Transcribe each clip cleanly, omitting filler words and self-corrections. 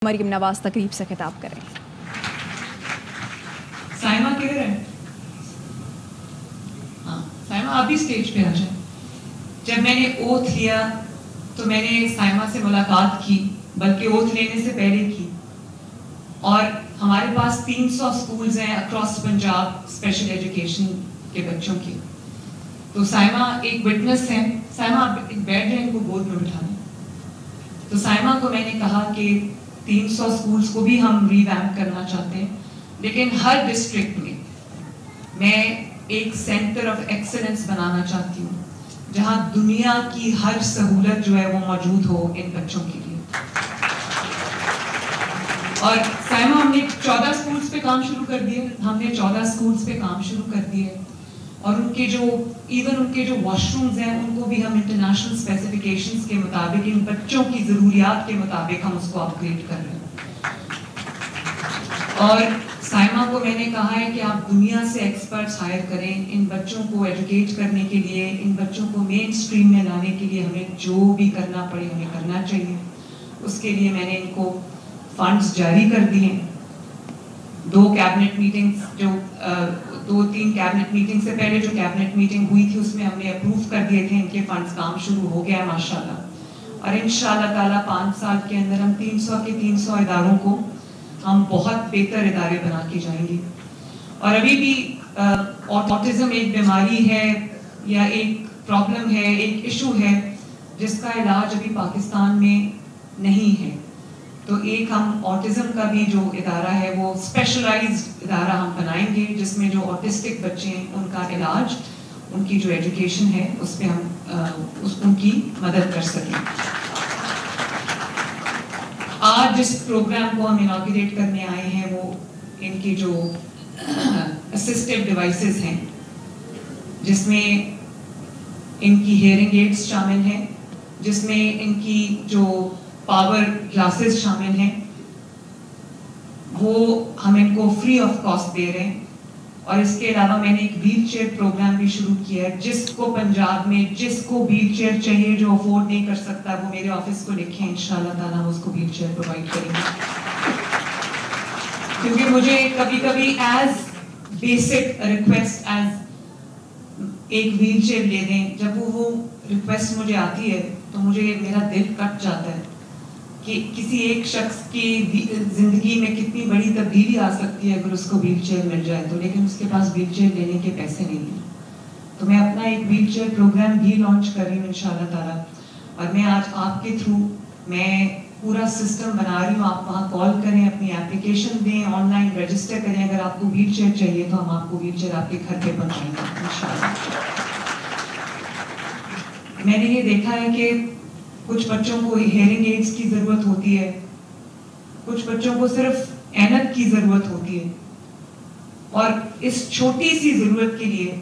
مریم نواز تقریب سے خطاب کریں. سائمہ کدھر ہے؟ ہاں سائمہ آپ بھی اسٹیج پہ آ جائیں. جب میں نے اوتھ لیا تو میں نے سائمہ سے ملاقات کی، بلکہ اوتھ لینے سے پہلے کی. اور ہمارے پاس 300 اسکولز ہیں اکراس پنجاب اسپیشل ایجوکیشن کے بچوں کی. تو سائمہ ایک وٹنس ہے. سائمہ آپ بیٹھ جائیں، ان کو گود میں بٹھا لیں. تو سائمہ کو میں نے کہا کہ 300 اسکولز کو بھی ہم ریویمپ کرنا چاہتے ہیں، لیکن ہر ڈسٹرکٹ میں ایک سینٹر آف ایکسلنس بنانا چاہتی ہوں جہاں دنیا کی ہر سہولت جو ہے وہ موجود ہو ان بچوں کے لیے. اور سائمہ ہم نے 14 اسکولز پہ کام شروع کر دیے. ہم نے 14 اسکولز پہ کام شروع کر دیے، اور ان کے جو واش رومز ہیں ان کو بھی ہم انٹرنیشنل اسپیسیفکیشنز کے مطابق، ان بچوں کی ضروریات کے مطابق ہم اس کو اپ گریڈ کر رہے ہیں. اور سائمہ کو میں نے کہا ہے کہ آپ دنیا سے ایکسپرٹس ہائر کریں ان بچوں کو ایجوکیٹ کرنے کے لیے، ان بچوں کو مین اسٹریم میں لانے کے لیے ہمیں جو بھی کرنا پڑے ہمیں کرنا چاہیے. اس کے لیے میں نے ان کو فنڈز جاری کر دیے. 2 کیبنٹ میٹنگز جو 2-3 کیبنٹ میٹنگ سے پہلے جو کیبنٹ میٹنگ ہوئی تھی اس میں ہم نے اپروو کر دیے تھے. ان کے فنڈز کام شروع ہو گیا ہے ماشاءاللہ. اور انشاءاللہ تعالیٰ 5 سال کے اندر ہم 300 کے 300 اداروں کو ہم بہت بہتر ادارے بنا کے جائیں گے. اور ابھی بھی آٹزم ایک بیماری ہے یا ایک پرابلم ہے، ایک ایشو ہے جس کا علاج ابھی پاکستان میں نہیں ہے. تو ایک ہم آٹزم کا بھی جو ادارہ ہے وہ اسپیشلائزڈ ادارہ ہم بنائیں گے جس میں جو آٹسٹک بچے ہیں ان کا علاج، ان کی جو ایجوکیشن ہے اس پہ ہم ان کی مدد کر سکیں. آج جس پروگرام کو ہم اناگوریٹ کرنے آئے ہیں وہ ان کی جو اسسٹیو ڈیوائسز ہیں، جس میں ان کی ہیئرنگ ایڈز شامل ہیں، جس میں ان کی جو پاور گلاسز شامل ہیں، وہ ہم ان کو فری آف کاسٹ دے رہے ہیں. اور اس کے علاوہ میں نے ایک ویل چیئر پروگرام بھی شروع کیا ہے. جس کو پنجاب میں جس کو ویل چیئر چاہیے، جو افورڈ نہیں کر سکتا، وہ میرے آفس کو لکھیں، انشاءاللہ تعالیٰ ہم اس کو ویل چیئر پرووائڈ کریں گے. کیونکہ مجھے کبھی کبھی ایز بیسک ریکویسٹ ایز ایک ویل چیئر لے دیں، جب وہ ریکویسٹ مجھے آتی ہے تو مجھے میرا دل کٹ جاتا ہے کہ کسی ایک شخص کی زندگی میں کتنی بڑی تبدیلی آ سکتی ہے اگر اس کو ویل چیئر مل جائے تو، لیکن اس کے پاس ویل چیئر لینے کے پیسے نہیں ہیں. تو میں اپنا ایک ویل چیئر پروگرام بھی لانچ کر رہی ہوں انشاءاللہ تعالیٰ. اور میں آج آپ کے تھرو میں پورا سسٹم بنا رہی ہوں. آپ وہاں کال کریں، اپنی اپلیکیشن دیں، آن لائن رجسٹر کریں. اگر آپ کو ویل چیئر چاہیے تو ہم آپ کو ویل چیئر آپ کے گھر پہ پہنچائیں گے انشاءاللہ. میں نے یہ دیکھا ہے کہ کچھ بچوں کو ہیئرنگ ایڈز کی ضرورت ہوتی ہے، کچھ بچوں کو صرف اینک کی ضرورت ہوتی ہے. اور اس چھوٹی سی ضرورت کے لیے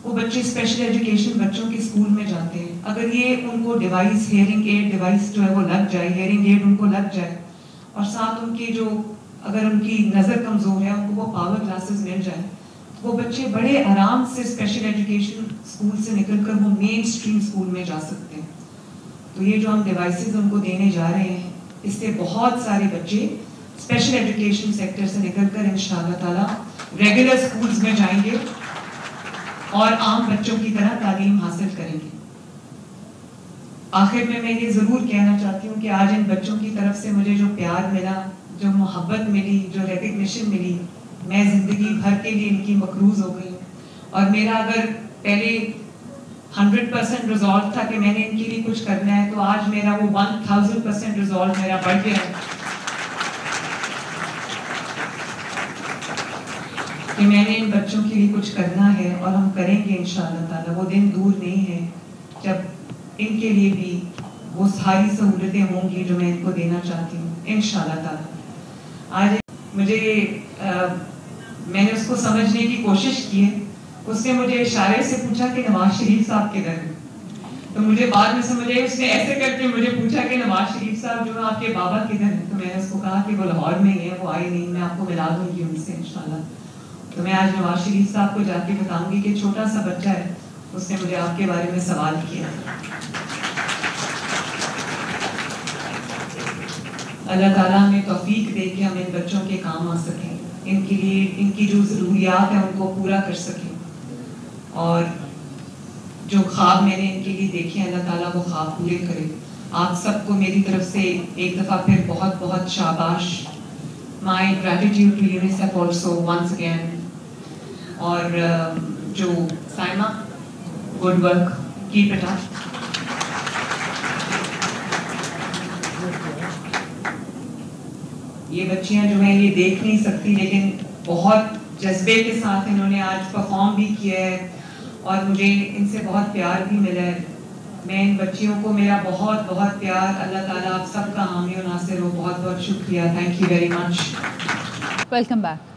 وہ بچے اسپیشل ایجوکیشن بچوں کے اسکول میں جاتے ہیں. اگر یہ ان کو ڈیوائس، ہیئرنگ ایڈ ڈیوائس جو ہے وہ لگ جائے، ہیئرنگ ایڈ ان کو لگ جائے، اور ساتھ ان کی جو اگر ان کی نظر کمزور ہے ان کو وہ پاور گلاسز مل جائے، وہ بچے بڑے آرام سے اسپیشل ایجوکیشن اسکول سے نکل کر وہ مین اسٹریم اسکول میں جا سکتے ہیں. تو یہ جو ہم ڈیوائسز ان کو دینے جا رہے ہیں، اس سے بہت سارے بچے اسپیشل ایجوکیشن سیکٹر سے نکل کر انشاءاللہ تعالیٰ ریگولر اسکولز میں جائیں گے اور عام بچوں کی طرح تعلیم حاصل کریں گے. آخر میں یہ ضرور کہنا چاہتی ہوں کہ آج ان بچوں کی طرف سے مجھے جو پیار ملا، جو محبت ملی، جو ریکگنیشن ملی، میں زندگی بھر کے لیے ان کی مقروض ہو گئی. اور میرا اگر پہلے 100% ریزالو تھا کہ میں نے ان کے لیے کچھ کرنا ہے، تو آج میرا وہ 1000% ریزالو میرا بڑھ گیا ہے کہ میں نے ان بچوں کے لیے کچھ کرنا ہے، اور ہم کریں گے انشاءاللہ تعالیٰ. وہ دن دور نہیں ہے جب ان کے لیے بھی وہ ساری سہولتیں ہوں گی جو میں ان کو دینا چاہتی ہوں انشاءاللہ تعالیٰ. آج میں نے اس کو سمجھنے کی کوشش کی ہے. اس نے مجھے اشارے سے پوچھا کہ نواز شریف صاحب کدھر ہیں، تو مجھے بعد میں سمجھ آئی اس نے ایسے کر کے مجھے پوچھا کہ نواز شریف صاحب جو آپ کے بابا کدھر ہیں. تو میں نے اس کو کہا کہ وہ لاہور میں ہی ہیں، وہ آئی نہیں، میں آپ کو ملا دوں گی ان سے انشاءاللہ. تو میں آج نواز شریف صاحب کو جا کے بتاؤں گی کہ چھوٹا سا بچہ ہے، اس نے مجھے آپ کے بارے میں سوال کیا. اللہ تعالیٰ ہمیں توفیق دے کہ ہم ان بچوں کے کام آ سکیں, ان کے لیے ان کی جو ضروریات ہیں ان کو پورا کر سکیں, اور جو خواب میں نے ان کے لیے دیکھے اللہ تعالیٰ وہ خواب پورے کرے. آپ سب کو میری طرف سے ایک دفعہ پھر بہت بہت شاباش. My gratitude to UNICEF also once again. اور جو Saima, good work, keep it up. یہ بچیاں جو ہیں یہ دیکھ نہیں سکتی لیکن بہت جذبے کے ساتھ انہوں نے آج پرفارم بھی کیا ہے, اور مجھے ان سے بہت پیار بھی ملا ہے. میں ان بچیوں کو میرا بہت بہت پیار. اللہ تعالیٰ آپ سب کا حامی و ناصر ہو. بہت بہت شکریہ. Thank you very much. Welcome back.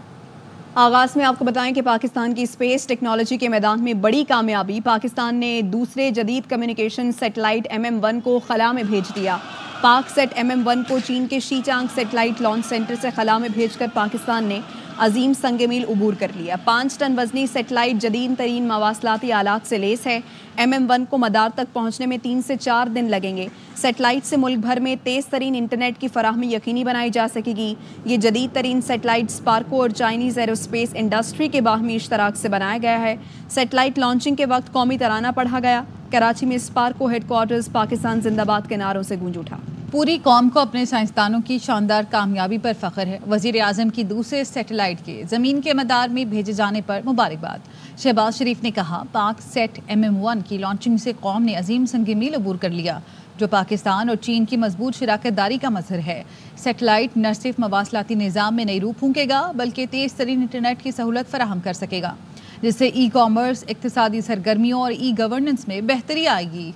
آغاز میں آپ کو بتائیں کہ پاکستان کی اسپیس ٹیکنالوجی کے میدان میں بڑی کامیابی. پاکستان نے دوسرے جدید کمیونیکیشن سیٹلائٹ MM-1 کو خلا میں بھیج دیا. پاک سیٹ MM-1 کو چین کے شی چانگ سیٹلائٹ لانچ سینٹر سے خلا میں بھیج کر پاکستان نے عظیم سنگ میل عبور کر لیا. 5 ٹن وزنی سیٹلائٹ جدید ترین مواصلاتی آلات سے لیس ہے. MM-1 کو مدار تک پہنچنے میں 3 سے 4 دن لگیں گے. سیٹلائٹ سے ملک بھر میں تیز ترین انٹرنیٹ کی فراہمی یقینی بنائی جا سکے گی. یہ جدید ترین سیٹلائٹ اسپارکو اور چائنیز ایروسپیس انڈسٹری کے باہمی اشتراک سے بنایا گیا ہے. سیٹلائٹ لانچنگ کے وقت قومی ترانہ پڑھا گیا. کراچی میں اسپارکو ہیڈ کوارٹرز پاکستان زندہ باد کے نعروں سے گونج اٹھا. پوری قوم کو اپنے سائنسدانوں کی شاندار کامیابی پر فخر ہے. وزیر اعظم کی دوسرے سیٹلائٹ کے زمین کے مدار میں بھیجے جانے پر مبارکباد. شہباز شریف نے کہا پاک سیٹ MM-1 کی لانچنگ سے قوم نے عظیم سنگ میل عبور کر لیا جو پاکستان اور چین کی مضبوط شراکت داری کا مظہر ہے. سیٹلائٹ نہ صرف مواصلاتی نظام میں نئی روح پھونکے گا بلکہ تیز ترین انٹرنیٹ کی سہولت فراہم کر سکے گا جس سے ای کامرس, اقتصادی سرگرمیوں اور ای گورننس میں بہتری آئے گی.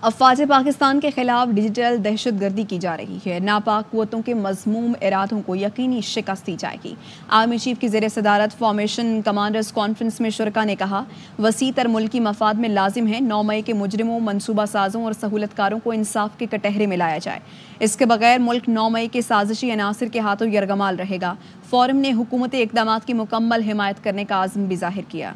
افواج پاکستان کے خلاف ڈیجیٹل دہشت گردی کی جا رہی ہے. ناپاک قوتوں کے مذموم ارادوں کو یقینی شکست دی جائے گی. آرمی چیف کی زیر صدارت فارمیشن کمانڈرز کانفرنس میں شرکاء نے کہا وسیع تر ملکی مفاد میں لازم ہے 9 مئی کے مجرموں, منصوبہ سازوں اور سہولت کاروں کو انصاف کے کٹہرے میں لایا جائے. اس کے بغیر ملک 9 مئی کے سازشی عناصر کے ہاتھوں یرغمال رہے گا. فورم نے حکومتی اقدامات کی مکمل حمایت کرنے کا عزم بھی ظاہر کیا.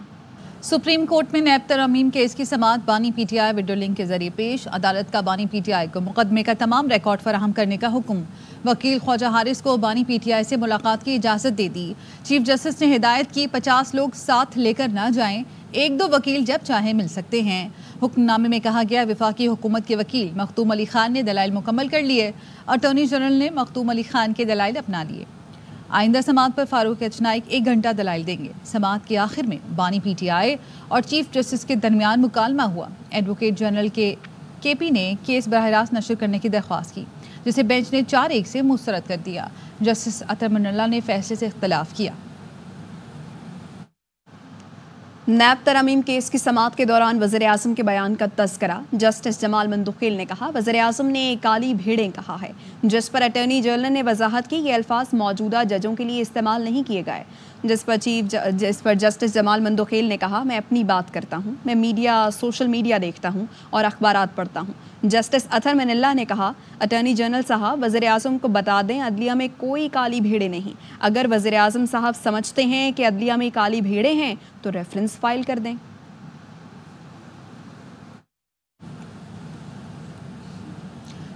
سپریم کورٹ میں نیب ترمیم کیس کی سماعت بانی PTI ویڈیو لنک کے ذریعے پیش. عدالت کا بانی PTI کو مقدمے کا تمام ریکارڈ فراہم کرنے کا حکم. وکیل خواجہ حارث کو بانی PTI سے ملاقات کی اجازت دے دی. چیف جسٹس نے ہدایت کی 50 لوگ ساتھ لے کر نہ جائیں, 1-2 وکیل جب چاہیں مل سکتے ہیں. حکم نامے میں کہا گیا وفاقی حکومت کے وکیل مختوم علی خان نے دلائل مکمل کر لیے. اٹارنی جنرل نے مختوم علی خان کے دلائل اپنا لیے. آئندہ سماعت پر فاروق ایچ نائک 1 گھنٹہ دلائل دیں گے. سماعت کے آخر میں بانی PTI اور چیف جسٹس کے درمیان مکالمہ ہوا. ایڈوکیٹ جنرل کے KP نے کیس براہ راست نشر کرنے کی درخواست کی جسے بینچ نے 4-1 سے مسترد کر دیا. جسٹس اطہر من اللہ نے فیصلے سے اختلاف کیا. نیب ترمیم کیس کی سماعت کے دوران وزیر اعظم کے بیان کا تذکرہ. جسٹس جمال مندوخیل نے کہا وزیر اعظم نے کالی بھیڑیں کہا ہے جس پر اٹارنی جنرل نے وضاحت کی یہ الفاظ موجودہ ججوں کے لیے استعمال نہیں کیے گئے. جس پر جسٹس جمال مندوخیل نے کہا میں اپنی بات کرتا ہوں, میں سوشل میڈیا دیکھتا ہوں اور اخبارات پڑھتا ہوں. جسٹس اطہر من اللہ نے کہا اٹارنی جنرل صاحب وزیر اعظم کو بتا دیں عدلیہ میں کوئی کالی بھیڑیں نہیں. اگر وزیر اعظم صاحب سمجھتے ہیں کہ عدلیہ میں کالی بھیڑیں ہیں تو ریفرنس فائل کر دیں.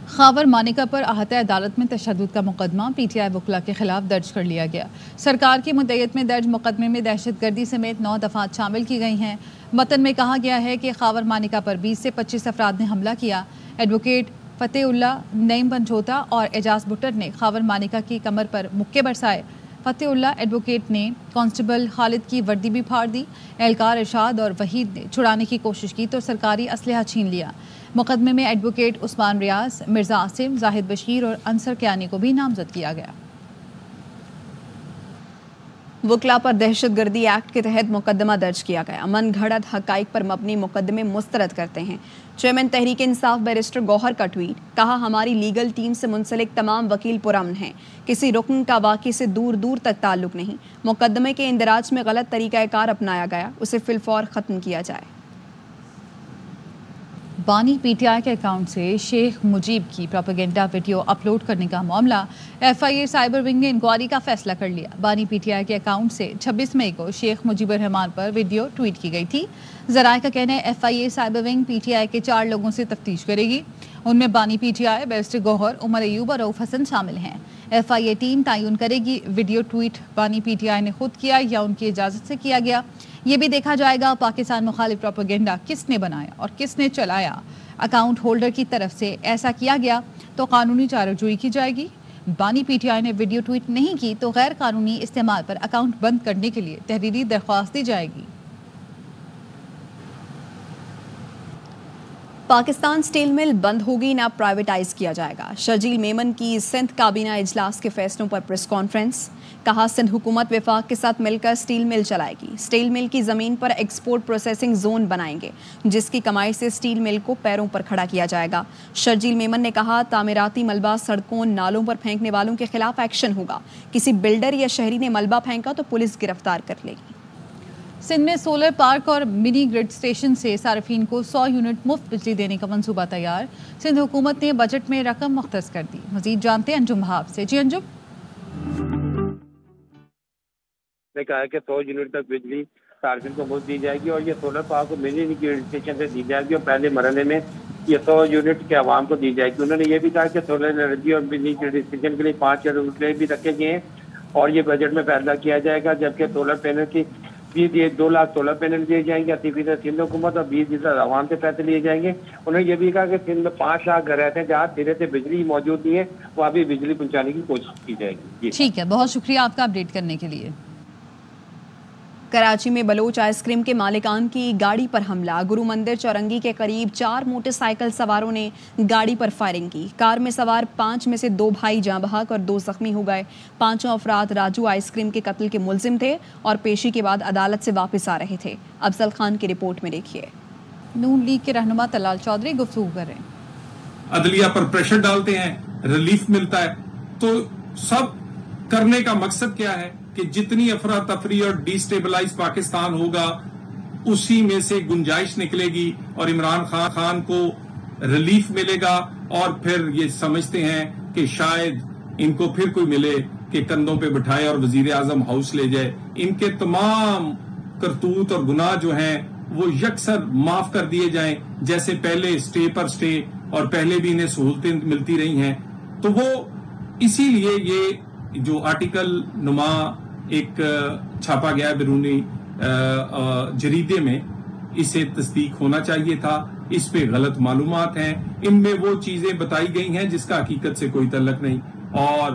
خاور مانیکا پر احاطہ عدالت میں تشدد کا مقدمہ PTI وکلاء کے خلاف درج کر لیا گیا. سرکار کی مدعیت میں درج مقدمے میں دہشت گردی سمیت 9 دفعات شامل کی گئی ہیں. متن میں کہا گیا ہے کہ خاور مانیکا پر 20 سے 25 افراد نے حملہ کیا. ایڈوکیٹ فتح اللہ, نعیم بنجھوتا اور اعجاز بٹر نے خاور مانیکا کی کمر پر مکے برسائے. فتح اللہ ایڈوکیٹ نے کانسٹیبل خالد کی وردی بھی پھاڑ دی. اہلکار ارشاد اور وحید نے چھڑانے کی کوشش کی تو سرکاری اسلحہ چھین لیا. مقدمے میں ایڈوکیٹ عثمان ریاض, مرزا عاصم, زاہد بشیر اور انصر کیانی کو بھی نامزد کیا گیا. وکلاء پر دہشت گردی ایکٹ کے تحت مقدمہ درج کیا گیا. من گھڑت حقائق پر مبنی مقدمے مسترد کرتے ہیں. چیئرمین تحریک انصاف بیرسٹر گوہر کا ٹویٹ. کہا ہماری لیگل ٹیم سے منسلک تمام وکیل پرامن ہیں. کسی رکن کا واقعے سے دور دور تک تعلق نہیں. مقدمے کے اندراج میں غلط طریقہ کار اپنایا گیا, اسے فی الفور ختم کیا جائے. بانی پی ٹی آئی کے اکاؤنٹ سے شیخ مجیب کی پروپیگنڈا ویڈیو اپلوڈ کرنے کا معاملہ F I A cyber wing نے انکوائری کا فیصلہ کر لیا۔ بانی پی ٹی آئی کے اکاؤنٹ سے 26 مئی کو شیخ مجیب الرحمان پر ویڈیو ٹویٹ کی گئی تھی۔ ذرائع کا کہنا ہے F I A cyber wing P T I کے 4 لوگوں سے تفتیش کرے گی۔ ان میں بانی پی ٹی آئی، بیرسٹر گوہر، عمر ایوب اور رؤف حسن شامل ہیں۔ ایف آئی اے ٹیم تعین کرے گی ویڈیو ٹویٹ بانی پی ٹی آئی نے خود کیا یا ان کی اجازت سے کیا گیا۔ یہ بھی دیکھا جائے گا پاکستان مخالف پروپیگنڈا کس نے بنایا اور کس نے چلایا۔ اکاؤنٹ ہولڈر کی طرف سے ایسا کیا گیا تو قانونی چارہ جوئی کی جائے گی۔ بانی پی ٹی آئی نے ویڈیو ٹویٹ نہیں کی تو غیر قانونی استعمال پر اکاؤنٹ بند کرنے کے لیے تحریری درخواست دی جائے گی۔ پاکستان سٹیل مل بند ہوگی نہ پرائیویٹائز کیا جائے گا۔ شرجیل میمن کی سندھ کابینہ اجلاس کے فیصلوں پر پریس کانفرنس۔ کہا سندھ حکومت وفاق کے ساتھ مل کر سٹیل مل چلائے گی۔ سٹیل مل کی زمین پر ایکسپورٹ پروسیسنگ زون بنائیں گے جس کی کمائی سے سٹیل مل کو پیروں پر کھڑا کیا جائے گا۔ شرجیل میمن نے کہا تعمیراتی ملبہ سڑکوں نالوں پر پھینکنے والوں کے خلاف ایکشن ہوگا۔ کسی بلڈر یا شہری نے ملبہ پھینکا تو پولیس گرفتار کر لے گی۔ سندھ میں سولر پارک اور منی گرڈ اسٹیشن سے صارفین کو 100 یونٹ مفت بجلی دینے کا منصوبہ تیار۔ سندھ حکومت نے بجٹ میں رقم مختص کر دی۔ مزید جانتے ہیں انجم بہاب سے۔ جی انجم۔ نے کہا ہے کہ 100 یونٹ تک بجلی صارفین کو مفت دی جائے گی اور یہ سولر پارک کو منی گرڈ اسٹیشن سے دی جائے گی اور پہلے مرحلے میں یہ 100 یونٹ کے عوام کو دی جائے گی۔ انہوں نے یہ بھی کہا کہ سولر انرجی اور منی گرڈ اسٹیشن کے لیے 5 کروڑ روپے بھی رکھے گئے ہیں اور یہ بجٹ میں فیصلہ کیا جائے گا، جبکہ سولر پینل کی 2 لاکھ سولر پینل دیے جائیں گے 80% سندھ حکومت اور 20% عوام سے پیسے لیے جائیں گے۔ انہوں نے یہ بھی کہا کہ سندھ میں 5 لاکھ گھر ایسے ہیں جہاں سرے سے بجلی موجود نہیں ہے، وہاں بھی بجلی پہنچانے کی کوشش کی جائے گی۔ ٹھیک ہے، بہت شکریہ آپ کا اپڈیٹ کرنے کے لیے۔ کراچی میں بلوچ آئس کریم کے مالکان کی گاڑی پر حملہ۔ گرو مندر چورنگی کے قریب 4 موٹر سائیکل سواروں نے گاڑی پر فائرنگ کی۔ کار میں سوار 5 میں سے 2 بھائی جاں بحق اور 2 زخمی ہو گئے۔ 5 افراد راجو آئس کریم کے قتل کے ملزم تھے اور پیشی کے بعد عدالت سے واپس آ رہے تھے۔ افضل خان کی رپورٹ میں دیکھیے۔ نون لیگ کے رہنما طلال چودھری گفتگو کر رہے ہیں۔ عدلیہ پر پریشر ڈالتے ہیں، ریلیف ملتا ہے، تو سب کرنے کا مقصد کیا ہے کہ جتنی افراتفری اور ڈی سٹیبلائز پاکستان ہوگا اسی میں سے گنجائش نکلے گی اور عمران خان کو ریلیف ملے گا اور پھر یہ سمجھتے ہیں کہ شاید ان کو پھر کوئی ملے کہ کندھوں پہ بٹھائے اور وزیر اعظم ہاؤس لے جائے۔ ان کے تمام کرتوت اور گناہ جو ہیں وہ یکسر معاف کر دیے جائیں، جیسے پہلے سٹے پر سٹے اور پہلے بھی انہیں سہولتیں ملتی رہی ہیں۔ تو وہ اسی لیے یہ جو آرٹیکل نما ایک چھاپا گیا بیرونی جریدے میں، اسے تصدیق ہونا چاہیے تھا۔ اس پہ غلط معلومات ہیں، ان میں وہ چیزیں بتائی گئی ہیں جس کا حقیقت سے کوئی تعلق نہیں، اور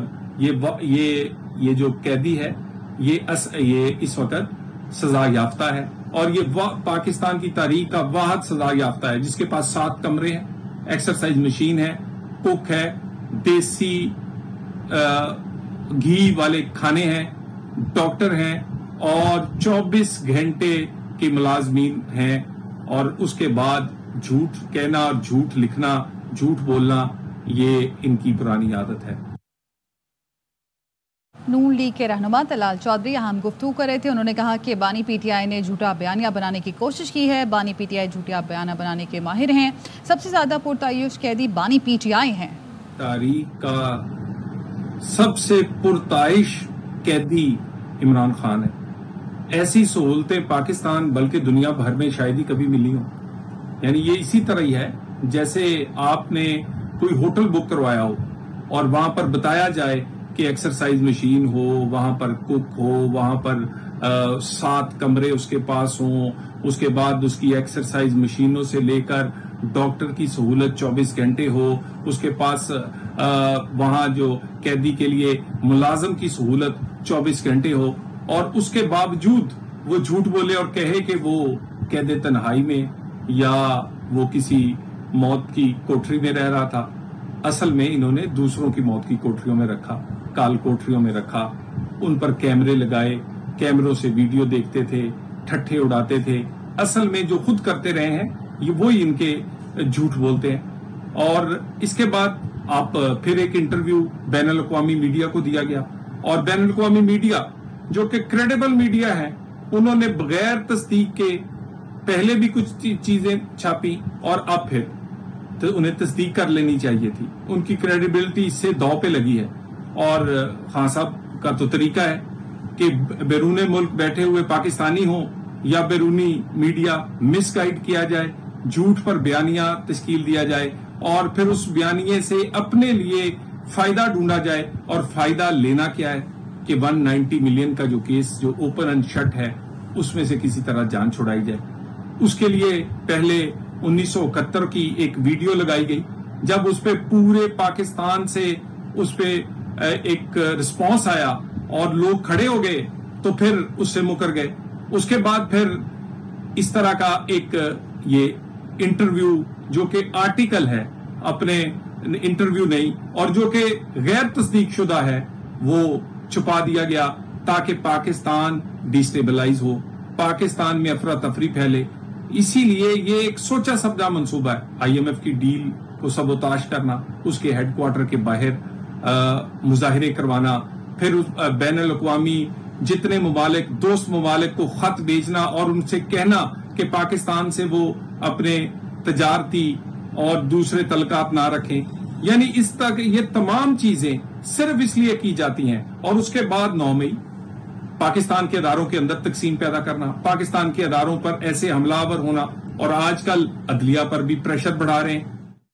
یہ جو قیدی ہے یہ اس وقت سزا یافتہ ہے اور یہ پاکستان کی تاریخ کا واحد سزا یافتہ ہے جس کے پاس 7 کمرے ہیں، ایکسرسائز مشین ہے، کوک ہے، دیسی گھی والے کھانے ہیں، ڈاکٹر ہیں اور 24 گھنٹے کے ملازمین ہیں، اور اس کے بعد جھوٹ کہنا اور جھوٹ لکھنا، جھوٹ بولنا، یہ ان کی پرانی عادت ہے۔ نون لیگ کے رہنما طلال چودھری اہم گفتگو کر رہے تھے۔ انہوں نے کہا کہ بانی پی ٹی آئی نے جھوٹا بیانیہ بنانے کی کوشش کی ہے۔ بانی پی ٹی آئی جھوٹا بیانیہ بنانے کے ماہر ہیں۔ سب سے زیادہ پرتعیش قیدی بانی پی ٹی آئی ہیں۔ تاریخ کا سب سے پرتعیش قیدی عمران خان ہے۔ ایسی سہولتیں پاکستان بلکہ دنیا بھر میں شاید ہی کبھی ملی ہوں۔ یعنی یہ اسی طرح ہی ہے جیسے آپ نے کوئی ہوٹل بک کروایا ہو اور وہاں پر بتایا جائے کہ ایکسرسائز مشین ہو، وہاں پر کوک ہو، وہاں پر 7 کمرے اس کے پاس ہوں، اس کے بعد اس کی ایکسرسائز مشینوں سے لے کر ڈاکٹر کی سہولت 24 گھنٹے ہو، اس کے پاس وہاں جو قیدی کے لیے ملازم کی سہولت 24 گھنٹے ہو، اور اس کے باوجود وہ جھوٹ بولے اور کہے کہ وہ قید تنہائی میں یا وہ کسی موت کی کوٹری میں رہ رہا تھا۔ اصل میں انہوں نے دوسروں کی موت کی کوٹریوں میں رکھا، کال کوٹریوں میں رکھا، ان پر کیمرے لگائے، کیمروں سے ویڈیو دیکھتے تھے، ٹھٹھے اڑاتے تھے۔ اصل میں جو خود کرتے رہے ہیں یہ وہی ان کے جھوٹ بولتے ہیں۔ اور اس کے بعد آپ پھر ایک انٹرویو بین الاقوامی میڈیا کو دیا گیا، اور بین الاقوامی میڈیا جو کہ کریڈیبل میڈیا ہے انہوں نے بغیر تصدیق کے پہلے بھی کچھ چیزیں چھاپی اور اب پھر تو انہیں تصدیق کر لینی چاہیے تھی. ان کی کریڈیبلٹی اس سے داؤ پہ لگی ہے. اور خان صاحب کا تو طریقہ ہے کہ بیرون ملک بیٹھے ہوئے پاکستانی ہوں یا بیرونی میڈیا مس گائیڈ کیا جائے, جھوٹ پر بیانیہ تشکیل دیا جائے اور پھر اس بیانیے سے اپنے لیے فائدہ ڈھونڈا جائے. اور فائدہ لینا کیا ہے کہ 190 ملین کا جو کیس جو اوپن اینڈ شٹ ہے اس میں سے کسی طرح جان چھڑائی جائے. اس کے لیے پہلے 1971 کی ایک ویڈیو لگائی گئی, جب اس پہ پورے پاکستان سے اس پہ ایک رسپانس آیا اور لوگ کھڑے ہو گئے تو پھر اس سے مکر گئے. اس کے بعد پھر اس طرح کا ایک یہ انٹرویو جو کہ آرٹیکل ہے, اپنے انٹرویو نہیں, اور جو کہ غیر تصدیق شدہ ہے, وہ چھپا دیا گیا تاکہ پاکستان ڈیسٹیبلائز ہو, پاکستان میں افراتفری پھیلے. اسی لیے یہ ایک سوچا سمجھا منصوبہ ہے. IMF کی ڈیل کو سبوتاش کرنا, اس کے ہیڈ کوارٹر کے باہر مظاہرے کروانا, پھر بین الاقوامی جتنے ممالک دوست ممالک کو خط بھیجنا اور ان سے کہنا کہ پاکستان سے وہ اپنے تجارتی اور دوسرے تعلقات نہ رکھیں. یعنی اس تک یہ تمام چیزیں صرف اس لیے کی جاتی ہیں. اور اس کے بعد 9 مئی پاکستان کے اداروں کے اندر تقسیم پیدا کرنا, پاکستان کے اداروں پر ایسے حملہ آور ہونا, اور آج کل عدلیہ پر بھی پریشر بڑھا رہے ہیں.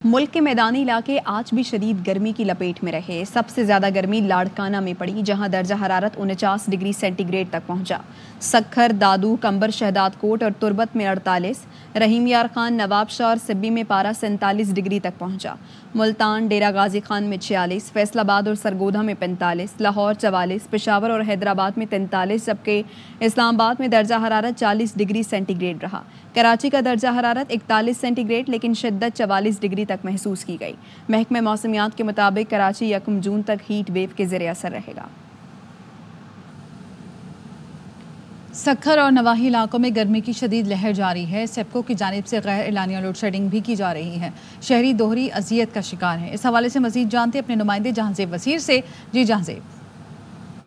ملک کے میدانی علاقے آج بھی شدید گرمی کی لپیٹ میں رہے. سب سے زیادہ گرمی لاڑکانہ میں پڑی, جہاں درجہ حرارت 49 ڈگری سینٹی گریڈ تک پہنچا. سکھر, دادو, کمبر شہداد کوٹ اور تربت میں 48, رحیم یار خان, نواب شاہ اور سبی میں پارہ 47 ڈگری تک پہنچا. ملتان, ڈیرہ غازی خان میں 46, فیصل آباد اور سرگودھا میں 45, لاہور 44, پشاور اور حیدرآباد میں 43, جبکہ اسلام آباد میں درجہ حرارت 40 ڈگری سینٹی گریڈ رہا. کراچی کا درجہ حرارت 41 سینٹی گریڈ لیکن شدت 44 ڈگری تک محسوس کی گئی. محکمہ موسمیات کے مطابق کراچی 1 جون تک ہیٹ ویو کے زیر اثر رہے گا. سکھر اور نواحی علاقوں میں گرمی کی شدید لہر جاری ہے. سیپکو کی جانب سے غیر اعلانیہ لوڈ شیڈنگ بھی کی جا رہی ہے. شہری دوہری اذیت کا شکار ہیں. اس حوالے سے مزید جانتے اپنے نمائندے جہانزیب وزیر سے. جی جہانزیب.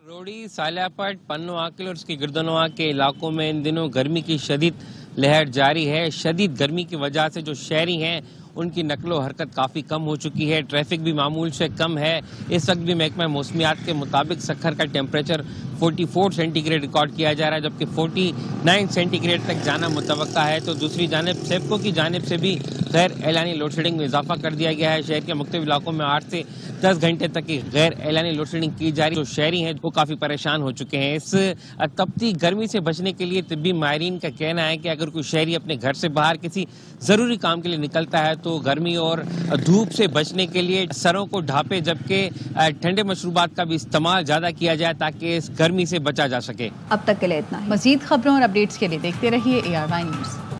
روڑی, سالیہ پٹ, پنو آکل اور اس کی گردنواں کے علاقوں میں ان دنوں گرمی کی شدید لہر جاری ہے. شدید گرمی کی وجہ سے جو شہری ہیں ان کی نقل و حرکت کافی کم ہو چکی ہے. ٹریفک بھی معمول سے کم ہے. اس وقت بھی محکمہ موسمیات کے مطابق سکھر کا ٹیمپریچر 44 سینٹی گریڈ ریکارڈ کیا جا رہا ہے, جبکہ 49 سینٹی گریڈ تک جانا متوقع ہے. تو دوسری جانب سیپکو کی جانب سے بھی غیر اعلانی لوڈ شیڈنگ میں اضافہ کر دیا گیا ہے. شہر کے مختلف علاقوں میں 8 سے 10 گھنٹے تک کی غیر اعلانی لوڈ شیڈنگ کی جا رہی ہے. جو شہری ہیں وہ کافی پریشان ہو چکے ہیں. اس تپتی گرمی سے بچنے کے لیے طبی ماہرین کا کہنا ہے کہ اگر کوئی شہری اپنے گھر سے باہر کسی ضروری کام کے لیے نکلتا ہے تو گرمی اور دھوپ سے بچنے کے لیے سروں کو ڈھانپے, جبکہ ٹھنڈے مشروبات کا بھی استعمال زیادہ کیا جائے تاکہ اس گرمی سے بچا جا سکے. اب تک کے لیے اتنا ہی. مزید خبروں اور اپڈیٹس کے لیے دیکھتے رہیے ARY نیوز.